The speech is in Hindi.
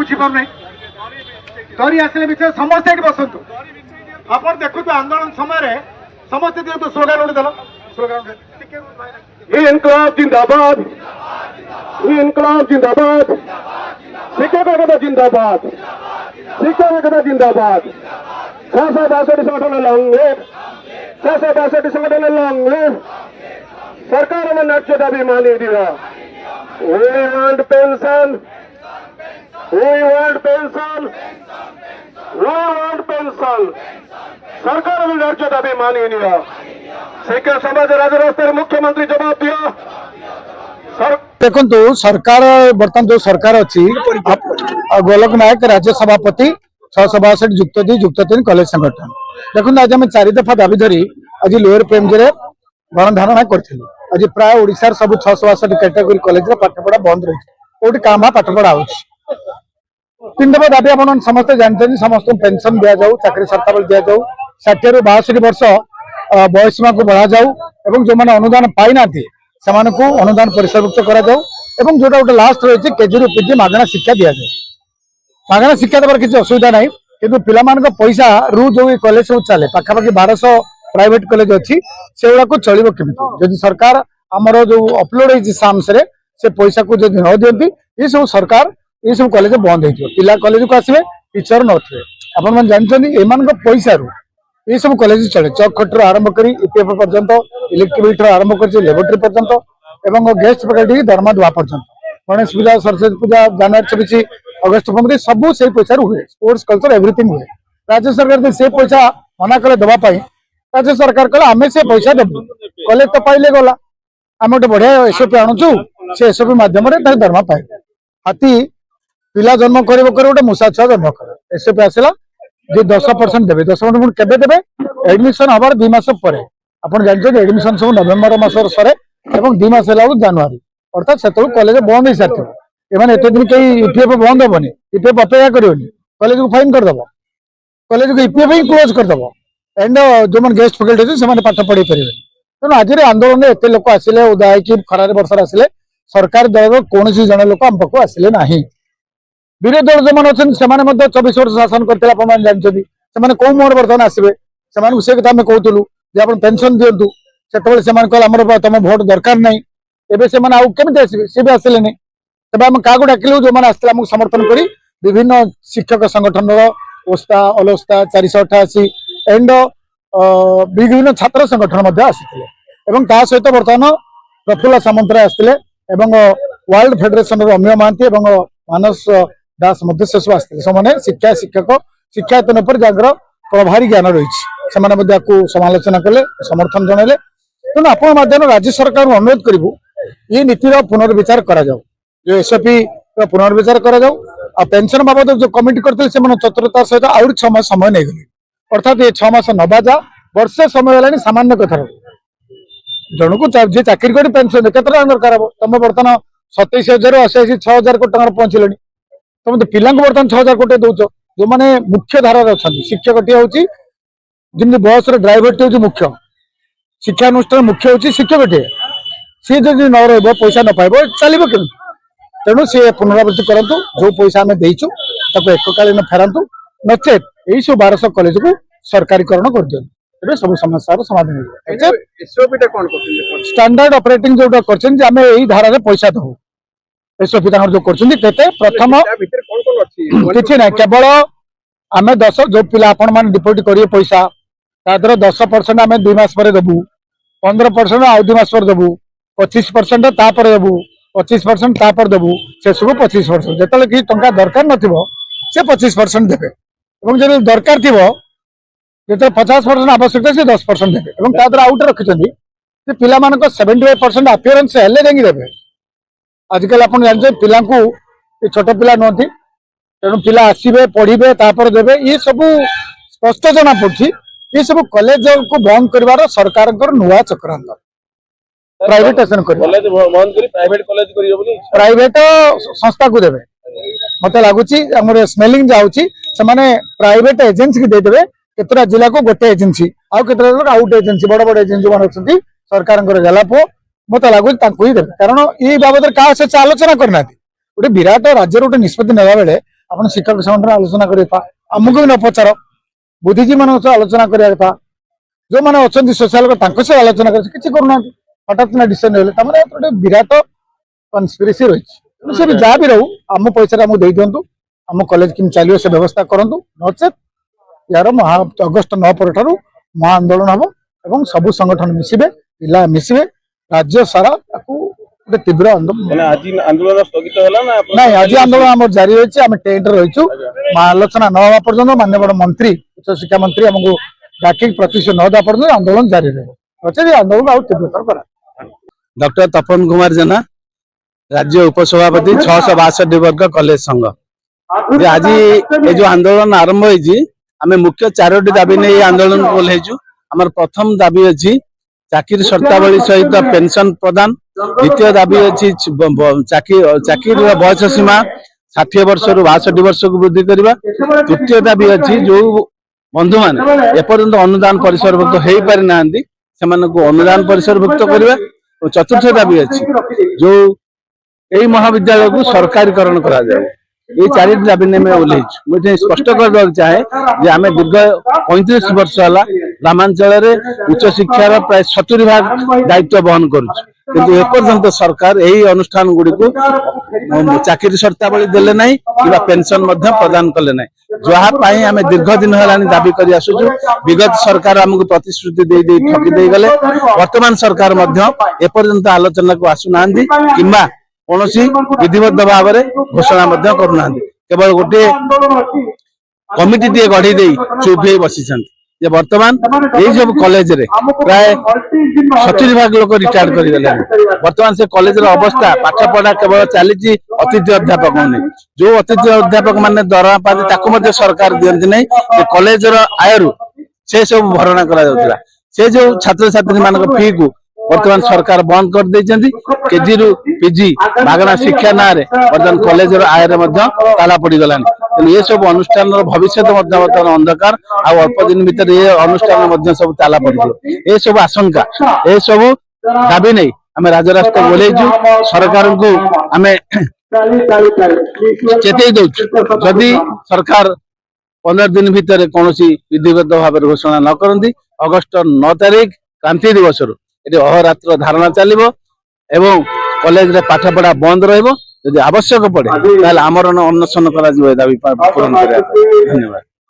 बुझीपार ना धरी आसले विषय समस्ते ये बसतु आप देखु आंदोलन समय समस्ते दिखाते स्लोगान उठे देल स्लोगान इनकलाब जिंदाबाद इनकलाब जिंदाबाद शिक्षक एकता जिंदाबाद शिक्षक एकता जिंदाबाद 662 संगठन लॉन्ग लिव 662 संगठन लॉन्ग लिव सरकार में न्याय दाबी मानी दिला We want pension. We want pension. We want pension. सरकार में न्याय दाबी मानी दिला शिक्षा समाज राजरास्तार मुख्यमंत्री जवाब दिया देखो सरकार बर्तमान जो सरकार अच्छी गोलक नायक राज्य सभापति 662 युक्त 2 युक्त 3 कॉलेज संगठन देखो आज आम 4 दफा दाबी धरी आज लोअर प्रेमजी गणधारणा करूँ आज प्राय ओडिशार सब 662 कैटेगोरी कॉलेज पाठपढ़ा बंद रही कौटी काम पाठपढ़ा हो 3 दफा दाबी आप समस्त जानते समस्त पेंशन दि जाऊ चाकरी सरता बेल दि जाऊ 60 ରୁ 62 वर्ष बयसीमा को बढ़ा जाऊ एवं जो मैंने अनुदान पाई ना से अनुदान परिसरभुक्त करा जाऊ एवं जोटा गोटे लास्ट रही केजी रु पीजी मागणा शिक्षा दि जाए मागणा शिक्षा देवार किसी असुविधा ना कि पिला पैसा रु जो कॉलेज सब चले पाखापाखि 1200 प्राइवेट कॉलेज अच्छी से गुड़ा चलो केमी जदि सरकार आमर जो अपलोड होती साम्स से पैसा को जब न दिखती ये सब सरकार ये सब कॉलेज बंद हो पिला कॉलेज को आसवे टीचर नथे आपन जानते एम पैसा रू ये सब कॉलेज चले चक खट आरंभ कर ईपीएफ पर्यंत इलेक्ट्रिक बिल आरंभ कर लेबोरेटरी पर्यंत एवं गेस्ट फैकल्टी दरमा देवा पर्यंत गणेश पूजा सरस्वती पूजा जनवरी 26 अगस्त 15 सब से पैसा हुए स्पोर्ट्स कल्चर एवरीथिंग हुए राज्य सरकार से पैसा मना कले दवाई राज्य सरकार कहला आम से पैसा देवु कॉलेज तो पाइले गला आम गोटे बढ़िया एसओपी आणुचु से एसओपी मध्यम दरमा पाइबे हाथी पिला जन्म कर गोटे मूषा छुआ जन्म कर एसओपी आसला जो 10% देवे 10% केबे देवे एडमिशन हबार 2 मास पर आपन जानछो एडमिशन सब नवेम्बर मासर सरे एवं 2 मास होला जनवरी अर्थात सेतु कॉलेज बंद हो साथी एमाने एते दिन कई ईपीएफ बंद होबनी ईपीएफ अपेक्षा करिवनी कॉलेज को फाइन कर दबो कॉलेज को ईपीएफ ही क्लोज कर दबो एंड जो मन गेस्ट फैकल्टी अछि से माने पाठ पढ़ी परिबे तेणु आज आंदोलन एते लोक आसिले उदाय कि खरारे वर्षर आसिले सरकार दल कौन जन लोक आम पाखु आसिले नाही विरोधी दल जो मैंने अच्छे 24 वर्ष शासन करते जानते कौ मोहर बर्तमान आसवे से कथा आम कहूलु जे आप पेंशन दिंतु से कहले आम तुम भोट दरकार ना एवं केमी आसवे सी भी आसिले तेज आम क्या डाकिलु जो मैंने आसते आमको समर्थन कर विभिन्न शिक्षक संगठन ओस्ता अलोस्ता 488 एंड विभिन्न छात्र संगठन आसी सहित बर्तमान प्रफुल्ल सामंतराय आसते वर्ल्ड फेडरेशन अमीय महांती मानस दास से सब आसते से शिक्षा शिक्षक शिक्षायतन पर जहाँ प्रभारी ज्ञान रही समालोचना कले समर्थन जनइले तेणु आप राज्य सरकार अनुरोध करूँ ये नीतिर पुनर्विचार करा जाऊ जो एसओपी पुनर्विचार करा जाऊ आ पेंशन बाबद जो कमिटी करते चतुरतार सहित आउरी 6 मास समय नहीं गले अर्थात ये 6 मास नबाजा वर्षे समय है सामान्य कथार जन को जी चाकरी कर पेंशन केते दरकार हम तुम बर्तमान 27,000 80 6,000 कोटी टका पहुंचल तुम तो पिला बर्तमान 6,000 कोटी दौच जो मैंने मुख्य धारा अच्छा शिक्षक हूँ जमी बस ड्राइवर टी हूँ मुख्य शिक्षानुष्ठान मुख्य हूँ शिक्षक सी जब न रहा पैसा न पाइब चलो केमी तेणु सी पुनरावृत्ति करूँ जो पैसा आम देचु एककालीन फेरतु नचेत यही सब 1200 कॉलेज को सरकारीकरण कर दिखाँ सब समस्या समाधान स्टैंडर्ड ऑपरेटिंग जो करम यही धारा पैसा दू एसओपी जो करते प्रथम किसी ना केवल आम 10 जो पिला आपण मैंने डिपोजिट करेंगे पैसा तादर 10% आम 2 मास पर देवु 15% आउ 2 मास पर देवु 25% तापर देवु 25% तापर देवु से सब 25% जिते कि टंका दरकार नथिबो से 25% देवे जब दरकार थी जो 50% आवश्यकता से 10% देवे तादर आउट रखिंट पिला 75% अपियरेंस हेल्ले जाकि देवे आजिकल आप जानते पिला छोट पिला नुहति तेणु पिला आसवे पढ़े तापर देवे ये सब स्पष्ट जना पड़ी ये सब कॉलेज को बंद कर सरकार नुआ चक्रांत प्राइवेटेशन प्राइवेट संस्था को देवे मत लगुच स्मेलिंग जाऊँगी से प्राइवेट एजेंसी की देदेवे केतटा जिला को गोटे एजेंसी आउ केतटा आउट एजेंसी बड़ बड़ एजेंसी जो अच्छा सरकार गलापुओ मत लगुच ही देवे कारण ये बाबद क्या से आलोचना करना गोटे विराट राज्य गोटे निष्पत्ति नेला बेले ଆପଣ ଶିକ୍ଷକ ସଂଗଠନ ଆଲୋଚନା କରିବା କଥା ଆମକୁ ବି ନ ପଚାର ବୁଦ୍ଧିଜୀବୀ ମାନଙ୍କ ସହ ଆଲୋଚନା କରିବା କଥା ଯୋଉମାନେ ଅଛନ୍ତି ସୋସିଆଲ ତାଙ୍କ ସହ ଆଲୋଚନା କରି କିଛି କରୁନାହାନ୍ତି ହଠାତ୍ ନା ଡିସିସନ ନେଲେ ତାମାନେ ଗୋଟେ ବିରାଟ କନସ୍ପିରେସି ରହିଛି ସେ ବି ଯାହା ବି ରହୁ ଆମ ପଇସାରେ ଆମକୁ ଦେଇ ଦିଅନ୍ତୁ ଆମ କଲେଜ କେମିତି ଚାଲିବ ସେ ବ୍ୟବସ୍ଥା କରନ୍ତୁ ନଚେତ୍ यार अगस्ट 9 ପରଠାରୁ ମହା ଆନ୍ଦୋଳନ ହବ ଏବଂ ସବୁ ସଂଗଠନ ମିଶିବେ ପିଲା ମିଶିବେ राज्य सारा ताकू ଗୋଟେ तीव्र आंदोलन आज आंदोलन स्थगित होला ना नहीं आज आंदोलन आम जारी रही आम टेंट रही आलोचना न हवा पर्यंत माननीय मंत्री उच्च शिक्षा मंत्री आमको डाक प्रतिश्रुति न देवा पर्यंत आंदोलन जारी रही आंदोलन आउ तीव्रतर करा डॉक्टर तपन कुमार जेना राज्य उपसभापति 662 वर्ग कॉलेज संघ आज ये जो आंदोलन आरंभ होती आम मुख्य 4टी दाबी नहीं आंदोलन बोलू आम प्रथम दाबी अच्छी चाकरी शर्तावली सहित पेंशन प्रदान द्वितीय दाबी अच्छी चाकरी बयस सीमा 60 वर्ष रु 62 वर्ष को वृद्धि करवा तृतीय दाबी अच्छी जो बंधु मैंने एपर्यंत अनुदान परिसरभुक्त हो पारि ना अनुदान परिसरभुक्त करवा और चतुर्थ दाबी अच्छी जो यही महाविद्यालय को सरकारीकरण करा जाए ये 4टी दाबी ने ओल्लैचु मुझे स्पष्ट कर चाहे जे आम दीर्घ 35 वर्ष है ग्रामांचल उच्च शिक्षार प्राय 70 भाग दायित्व बहन करपर्यंत सरकार यही अनुष्ठान गुड़ी को चाकरी शर्तावली देले नहीं कि पेंशन प्रदान कले ना जहाँपाई आम दीर्घ दिन है दाबी कर आसुचु विगत सरकार आमको प्रतिश्रुति दे ठकी दे गले वर्तमान सरकार एपर्यंत आलोचना को आसुना कि कौन विधिबद्ध भाव में घोषणा करना केवल गोटे कमिटी टे गढ़ी दे चुप हो बसी वर्तमान यही सब कॉलेज रे प्राय 70 भाग लोग रिटायर्ड कर वर्तमान से कॉलेज अवस्था पाठ पढ़ा केवल चली अतिथि अध्यापक मैंने जो अतिथि अध्यापक मैंने दरमा पाते सरकार दिखती नहीं कॉलेज आय से सब भरणा कर जो छात्र छात्री मान फी को वर्तमान सरकार बंद कर देती केजी रु पीजी मागणा शिक्षा ना वर्तमान कॉलेज आय ताला पड़गला ये सब अनुष्ठान भविष्य वर्तमान अंधकार अल्प दिन भीतर ये अनुष्ठान सब ताला पड़ ये सब आशंका ये सब दाबी नहीं आम राजरास्ता बोलू सरकार को आम चेतई दौर जदि सरकार 15 दिन भीतर कौन विधिबद्ध भाव घोषणा न करती अगस्ट 9 तारिख क्रांति दिवस ये अहोरात्र धारणा चलो एवं कॉलेज रे पाठ पढ़ा बंद रही आवश्यक पड़े आमरण अनशन कर दाबी पूरण कर धन्यवाद।